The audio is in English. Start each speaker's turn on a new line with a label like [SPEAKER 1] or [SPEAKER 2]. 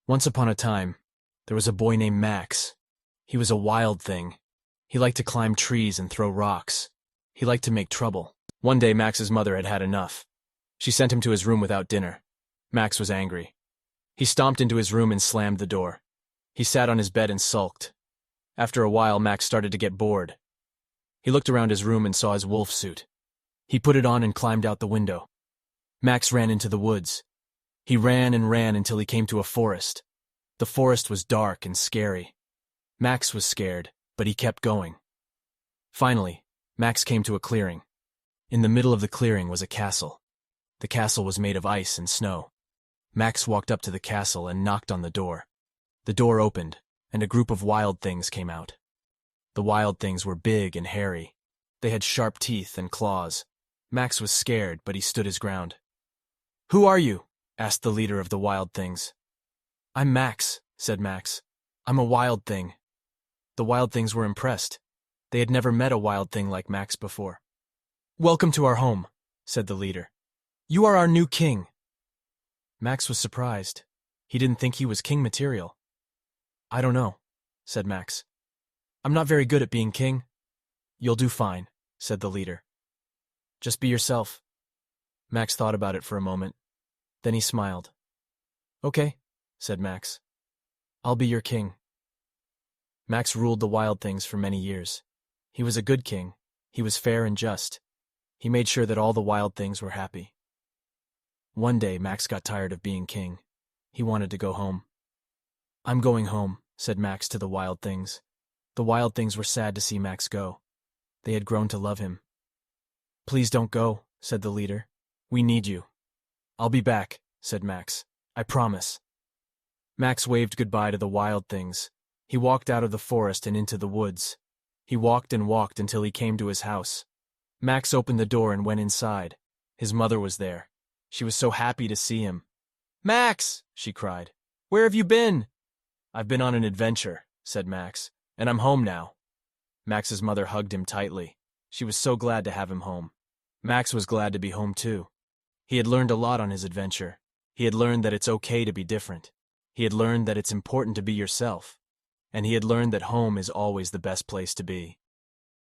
[SPEAKER 1] Once upon a time, there was a boy named Max. He was a wild thing. He liked to climb trees and throw rocks. He liked to make trouble. One day, Max's mother had had enough. She sent him to his room without dinner. Max was angry. He stomped into his room and slammed the door. He sat on his bed and sulked. After a while, Max started to get bored. He looked around his room and saw his wolf suit. He put it on and climbed out the window. Max ran into the woods. He ran and ran until he came to a forest. The forest was dark and scary. Max was scared, but he kept going. Finally, Max came to a clearing. In the middle of the clearing was a castle. The castle was made of ice and snow. Max walked up to the castle and knocked on the door. The door opened, and a group of wild things came out. The wild things were big and hairy. They had sharp teeth and claws. Max was scared, but he stood his ground. "Who are you?" asked the leader of the wild things. "I'm Max," said Max. "I'm a wild thing." The wild things were impressed. They had never met a wild thing like Max before. "Welcome to our home," said the leader. "You are our new king." Max was surprised. He didn't think he was king material. "I don't know," said Max. "I'm not very good at being king." "You'll do fine," said the leader. "Just be yourself." Max thought about it for a moment. Then he smiled. "Okay," said Max. "I'll be your king." Max ruled the wild things for many years. He was a good king. He was fair and just. He made sure that all the wild things were happy. One day, Max got tired of being king. He wanted to go home. "I'm going home," said Max to the wild things. The wild things were sad to see Max go. They had grown to love him. "Please don't go," said the leader. "We need you." "I'll be back," said Max. "I promise." Max waved goodbye to the wild things. He walked out of the forest and into the woods. He walked and walked until he came to his house. Max opened the door and went inside. His mother was there. She was so happy to see him. "Max!" she cried. "Where have you been?" "I've been on an adventure," said Max, "and I'm home now." Max's mother hugged him tightly. She was so glad to have him home. Max was glad to be home too. He had learned a lot on his adventure. He had learned that it's okay to be different. He had learned that it's important to be yourself. And he had learned that home is always the best place to be.